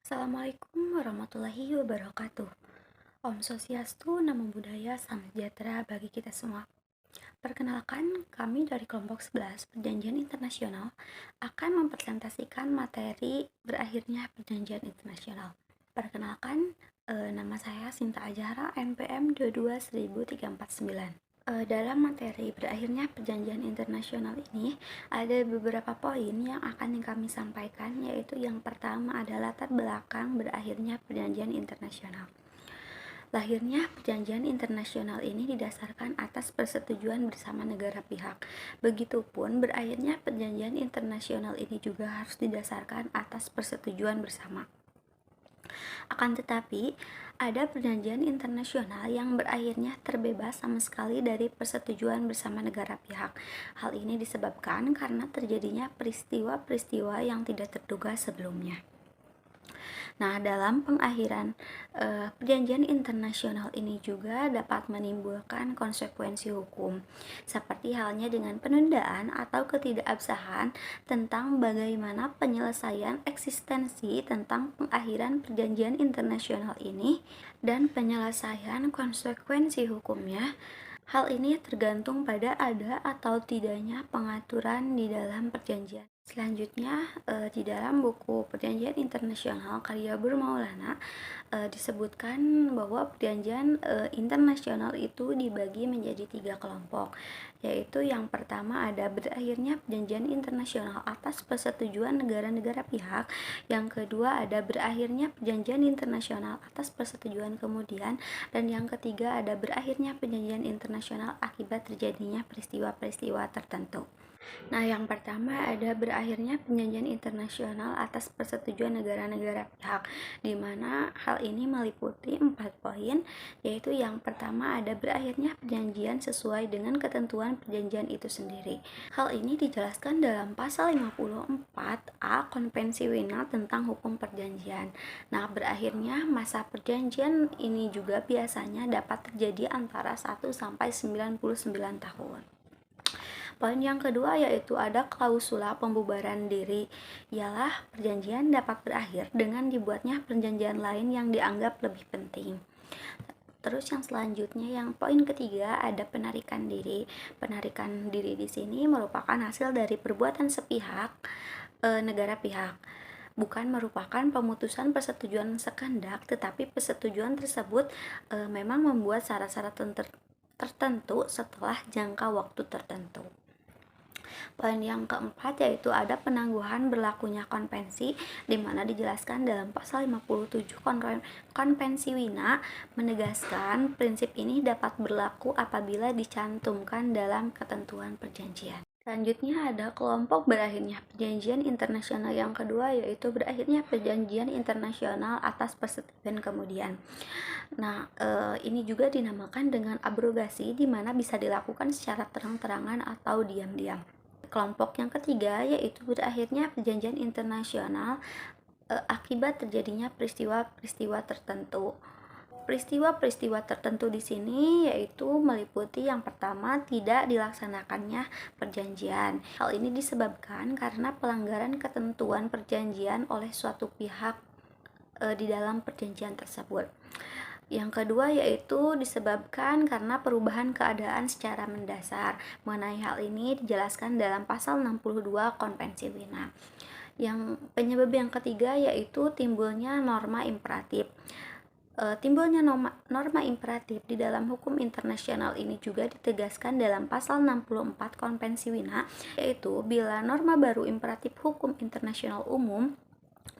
Assalamualaikum warahmatullahi wabarakatuh. Om Swastiastu, Namo Buddhaya, Salam Sejahtera bagi kita semua. Perkenalkan, kami dari kelompok 11 Perjanjian Internasional akan mempresentasikan materi berakhirnya Perjanjian Internasional. Perkenalkan, nama saya Sinta Ajahra, NPM 221349. Dalam materi berakhirnya Perjanjian Internasional ini ada beberapa poin yang akan kami sampaikan, yaitu yang pertama adalah latar belakang berakhirnya Perjanjian Internasional. Lahirnya Perjanjian Internasional ini didasarkan atas persetujuan bersama negara pihak. Begitupun berakhirnya Perjanjian Internasional ini juga harus didasarkan atas persetujuan bersama. Akan tetapi, ada perjanjian internasional yang berakhirnya terbebas sama sekali dari persetujuan bersama negara pihak. Hal ini disebabkan karena terjadinya peristiwa-peristiwa yang tidak terduga sebelumnya. Nah, dalam pengakhiran perjanjian internasional ini juga dapat menimbulkan konsekuensi hukum, seperti halnya dengan penundaan atau ketidakabsahan tentang bagaimana penyelesaian eksistensi tentang pengakhiran perjanjian internasional ini dan penyelesaian konsekuensi hukumnya. Hal ini tergantung pada ada atau tidaknya pengaturan di dalam perjanjian. Selanjutnya, di dalam buku Perjanjian Internasional karya Maulana disebutkan bahwa perjanjian internasional itu dibagi menjadi 3 kelompok, yaitu yang pertama ada berakhirnya perjanjian internasional atas persetujuan negara-negara pihak, yang kedua ada berakhirnya perjanjian internasional atas persetujuan kemudian, dan yang ketiga ada berakhirnya perjanjian internasional akibat terjadinya peristiwa-peristiwa tertentu. Nah, yang pertama ada berakhirnya perjanjian internasional atas persetujuan negara-negara pihak, di mana hal ini meliputi 4 poin, yaitu yang pertama ada berakhirnya perjanjian sesuai dengan ketentuan perjanjian itu sendiri. Hal ini dijelaskan dalam pasal 54A Konvensi Wina tentang hukum perjanjian. Nah, berakhirnya masa perjanjian ini juga biasanya dapat terjadi antara 1 sampai 99 tahun. Poin yang kedua yaitu ada klausula pembubaran diri, ialah perjanjian dapat berakhir dengan dibuatnya perjanjian lain yang dianggap lebih penting. Terus yang selanjutnya, yang poin ketiga ada penarikan diri. Penarikan diri di sini merupakan hasil dari perbuatan sepihak negara pihak, bukan merupakan pemutusan persetujuan sekendak, tetapi persetujuan tersebut memang membuat syarat-syarat tertentu setelah jangka waktu tertentu. Poin yang keempat yaitu ada penangguhan berlakunya konvensi, di mana dijelaskan dalam pasal 57 Konvensi Wina menegaskan prinsip ini dapat berlaku apabila dicantumkan dalam ketentuan perjanjian. Selanjutnya ada kelompok berakhirnya perjanjian internasional yang kedua, yaitu berakhirnya perjanjian internasional atas persetujuan kemudian. Nah, ini juga dinamakan dengan abrogasi, di mana bisa dilakukan secara terang-terangan atau diam-diam. Kelompok yang ketiga yaitu berakhirnya perjanjian internasional akibat terjadinya peristiwa-peristiwa tertentu. Peristiwa-peristiwa tertentu di sini yaitu meliputi yang pertama tidak dilaksanakannya perjanjian. Hal ini disebabkan karena pelanggaran ketentuan perjanjian oleh suatu pihak di dalam perjanjian tersebut. Yang kedua yaitu disebabkan karena perubahan keadaan secara mendasar. Mengenai hal ini dijelaskan dalam pasal 62 Konvensi Wina. Yang penyebab yang ketiga yaitu timbulnya norma imperatif. Timbulnya norma imperatif di dalam hukum internasional ini juga ditegaskan dalam pasal 64 Konvensi Wina, yaitu bila norma baru imperatif hukum internasional umum,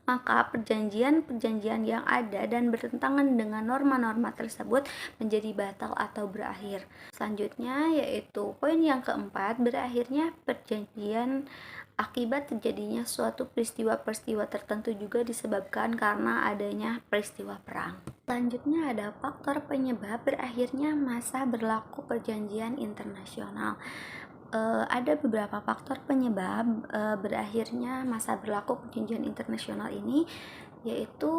maka perjanjian-perjanjian yang ada dan bertentangan dengan norma-norma tersebut menjadi batal atau berakhir. Selanjutnya yaitu poin yang keempat, berakhirnya perjanjian akibat terjadinya suatu peristiwa-peristiwa tertentu juga disebabkan karena adanya peristiwa perang. Selanjutnya ada faktor penyebab berakhirnya masa berlaku perjanjian internasional. Ada beberapa faktor penyebab berakhirnya masa berlaku perjanjian internasional ini, yaitu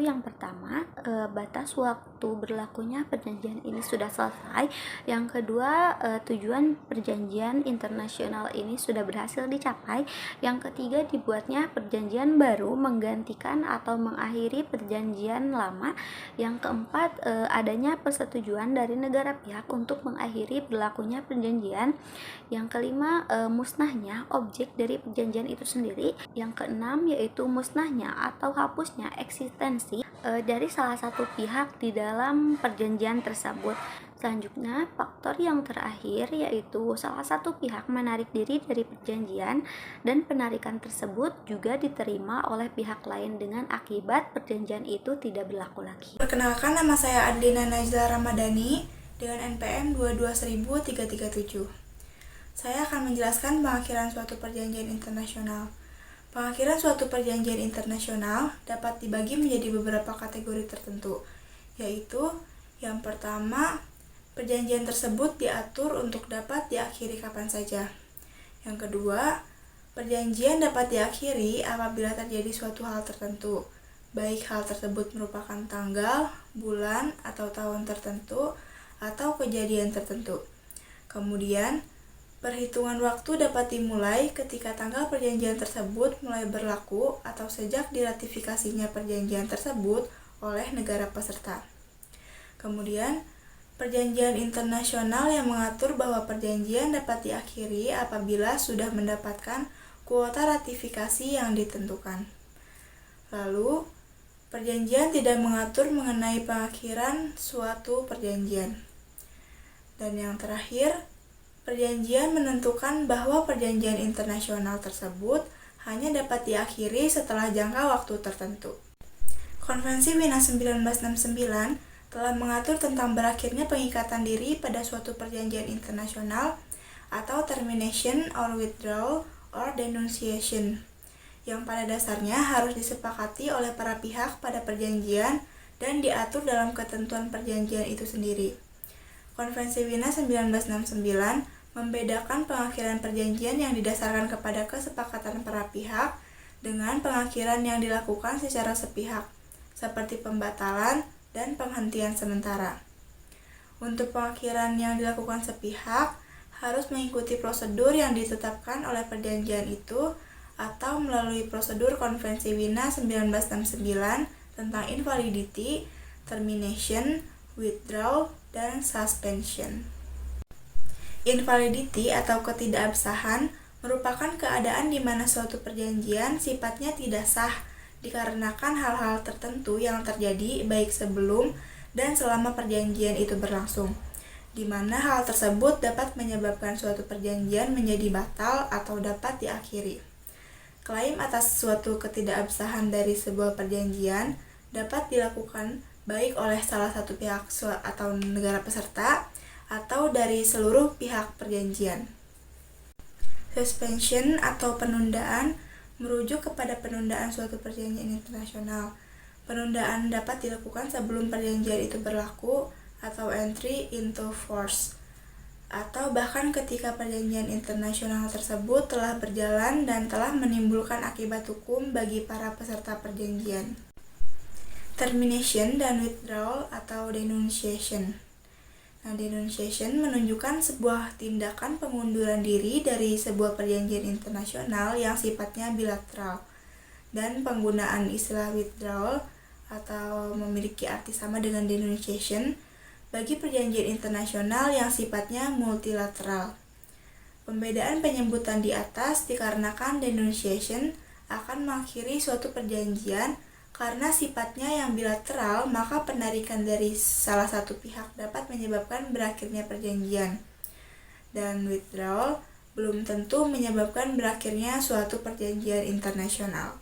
yang pertama, batas waktu berlakunya perjanjian ini sudah selesai. Yang kedua, tujuan perjanjian internasional ini sudah berhasil dicapai. Yang ketiga, dibuatnya perjanjian baru menggantikan atau mengakhiri perjanjian lama. Yang keempat, adanya persetujuan dari negara pihak untuk mengakhiri berlakunya perjanjian. Yang kelima, musnahnya objek dari perjanjian itu sendiri. Yang keenam, yaitu musnahnya atau hapusnya eksistensi dari salah satu pihak di dalam perjanjian tersebut. Selanjutnya, faktor yang terakhir yaitu salah satu pihak menarik diri dari perjanjian dan penarikan tersebut juga diterima oleh pihak lain dengan akibat perjanjian itu tidak berlaku lagi. Perkenalkan, nama saya Ardina Najla Ramadhani dengan NPM 2210337. Saya akan menjelaskan pengakhiran suatu perjanjian internasional. Pengakhiran suatu perjanjian internasional dapat dibagi menjadi beberapa kategori tertentu, yaitu yang pertama, perjanjian tersebut diatur untuk dapat diakhiri kapan saja. Yang kedua, perjanjian dapat diakhiri apabila terjadi suatu hal tertentu, baik hal tersebut merupakan tanggal, bulan, atau tahun tertentu, atau kejadian tertentu. Kemudian, perhitungan waktu dapat dimulai ketika tanggal perjanjian tersebut mulai berlaku atau sejak diratifikasinya perjanjian tersebut oleh negara peserta. Kemudian, perjanjian internasional yang mengatur bahwa perjanjian dapat diakhiri apabila sudah mendapatkan kuota ratifikasi yang ditentukan. Lalu, perjanjian tidak mengatur mengenai pengakhiran suatu perjanjian. Dan yang terakhir, perjanjian menentukan bahwa perjanjian internasional tersebut hanya dapat diakhiri setelah jangka waktu tertentu. Konvensi Wina 1969 telah mengatur tentang berakhirnya pengikatan diri pada suatu perjanjian internasional atau termination or withdrawal or denunciation, yang pada dasarnya harus disepakati oleh para pihak pada perjanjian dan diatur dalam ketentuan perjanjian itu sendiri. Konvensi Wina 1969 membedakan pengakhiran perjanjian yang didasarkan kepada kesepakatan para pihak dengan pengakhiran yang dilakukan secara sepihak, seperti pembatalan dan penghentian sementara. Untuk pengakhiran yang dilakukan sepihak, harus mengikuti prosedur yang ditetapkan oleh perjanjian itu atau melalui prosedur Konvensi Wina 1969 tentang invalidity, termination, withdrawal, dan suspension. Invalidity atau ketidakabsahan merupakan keadaan di mana suatu perjanjian sifatnya tidak sah dikarenakan hal-hal tertentu yang terjadi baik sebelum dan selama perjanjian itu berlangsung, di mana hal tersebut dapat menyebabkan suatu perjanjian menjadi batal atau dapat diakhiri. Klaim atas suatu ketidakabsahan dari sebuah perjanjian dapat dilakukan baik oleh salah satu pihak atau negara peserta atau dari seluruh pihak perjanjian. Suspension atau penundaan merujuk kepada penundaan suatu perjanjian internasional. Penundaan dapat dilakukan sebelum perjanjian itu berlaku atau entry into force, atau bahkan ketika perjanjian internasional tersebut telah berjalan dan telah menimbulkan akibat hukum bagi para peserta perjanjian. Termination dan withdrawal atau denunciation. Denunciation menunjukkan sebuah tindakan pengunduran diri dari sebuah perjanjian internasional yang sifatnya bilateral, dan penggunaan istilah withdrawal atau memiliki arti sama dengan denunciation bagi perjanjian internasional yang sifatnya multilateral. Pembedaan penyebutan di atas dikarenakan denunciation akan mengakhiri suatu perjanjian. Karena sifatnya yang bilateral, maka penarikan dari salah satu pihak dapat menyebabkan berakhirnya perjanjian. Dan withdrawal belum tentu menyebabkan berakhirnya suatu perjanjian internasional.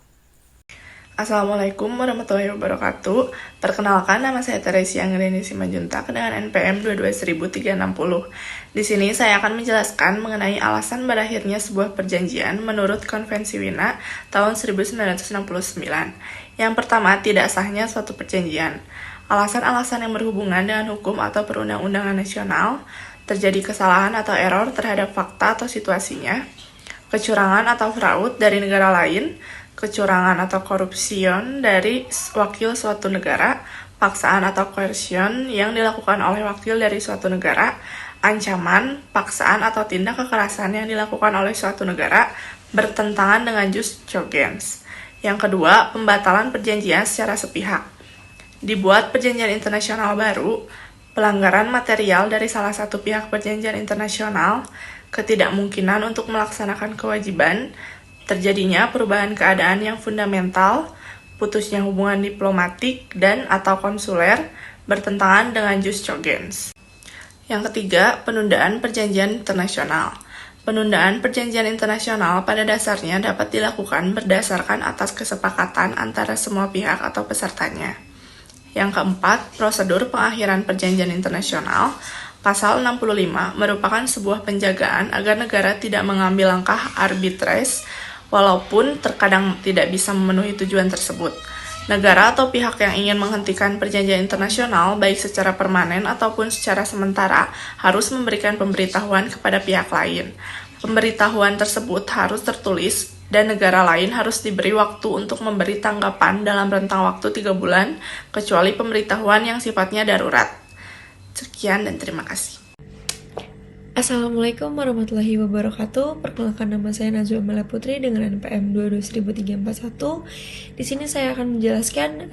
Assalamualaikum warahmatullahi wabarakatuh. Perkenalkan, nama saya Teresia Anggreni Simanjuntak dengan NPM 22360. Di sini saya akan menjelaskan mengenai alasan berakhirnya sebuah perjanjian menurut Konvensi Wina tahun 1969. Yang pertama, tidak sahnya suatu perjanjian. Alasan-alasan yang berhubungan dengan hukum atau perundang-undangan nasional, terjadi kesalahan atau error terhadap fakta atau situasinya, kecurangan atau fraud dari negara lain, kecurangan atau korupsion dari wakil suatu negara, paksaan atau coercion yang dilakukan oleh wakil dari suatu negara, ancaman, paksaan atau tindak kekerasan yang dilakukan oleh suatu negara bertentangan dengan jus cogens. Yang kedua, pembatalan perjanjian secara sepihak. Dibuat perjanjian internasional baru, pelanggaran material dari salah satu pihak perjanjian internasional, ketidakmungkinan untuk melaksanakan kewajiban, terjadinya perubahan keadaan yang fundamental, putusnya hubungan diplomatik dan atau konsuler bertentangan dengan jus cogens. Yang ketiga, penundaan perjanjian internasional. Penundaan perjanjian internasional pada dasarnya dapat dilakukan berdasarkan atas kesepakatan antara semua pihak atau pesertanya. Yang keempat, prosedur pengakhiran perjanjian internasional. Pasal 65 merupakan sebuah penjagaan agar negara tidak mengambil langkah arbitrais walaupun terkadang tidak bisa memenuhi tujuan tersebut. Negara atau pihak yang ingin menghentikan perjanjian internasional, baik secara permanen ataupun secara sementara, harus memberikan pemberitahuan kepada pihak lain. Pemberitahuan tersebut harus tertulis, dan negara lain harus diberi waktu untuk memberi tanggapan dalam rentang waktu 3 bulan, kecuali pemberitahuan yang sifatnya darurat. Sekian dan terima kasih. Assalamualaikum warahmatullahi wabarakatuh. Perkenalkan, nama saya Nazwa Mala Putri dengan NPM 22341. Di sini saya akan menjelaskan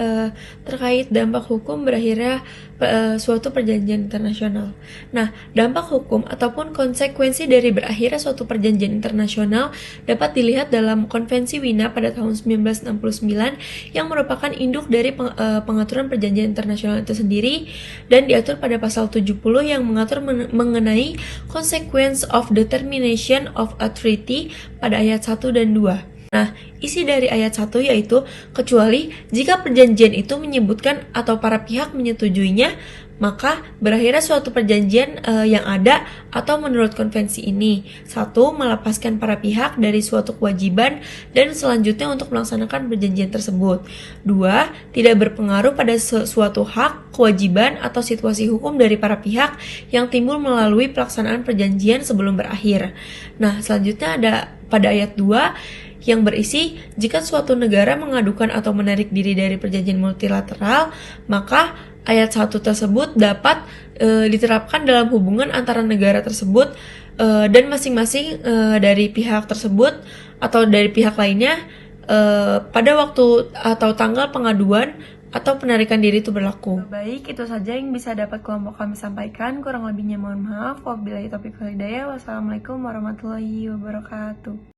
terkait dampak hukum berakhirnya suatu perjanjian internasional. Nah, dampak hukum ataupun konsekuensi dari berakhirnya suatu perjanjian internasional dapat dilihat dalam Konvensi Wina pada tahun 1969 yang merupakan induk dari pengaturan perjanjian internasional itu sendiri, dan diatur pada pasal 70 yang mengatur mengenai consequence of the termination of a treaty pada ayat 1 dan 2. Nah, isi dari ayat 1 yaitu, kecuali jika perjanjian itu menyebutkan atau para pihak menyetujuinya, maka berakhirnya suatu perjanjian yang ada atau menurut konvensi ini. 1. Melepaskan para pihak dari suatu kewajiban dan selanjutnya untuk melaksanakan perjanjian tersebut. 2. Tidak berpengaruh pada suatu hak, kewajiban, atau situasi hukum dari para pihak yang timbul melalui pelaksanaan perjanjian sebelum berakhir. Nah, selanjutnya ada pada ayat 2 yang berisi, jika suatu negara mengadukan atau menarik diri dari perjanjian multilateral, maka ayat 1 tersebut dapat diterapkan dalam hubungan antara negara tersebut dan masing-masing dari pihak tersebut atau dari pihak lainnya pada waktu atau tanggal pengaduan atau penarikan diri itu berlaku. Baik, itu saja yang bisa dapat kelompok kami sampaikan. Kurang lebihnya mohon maaf. Wabillahi taufiq wal hidayah. Wassalamualaikum warahmatullahi wabarakatuh.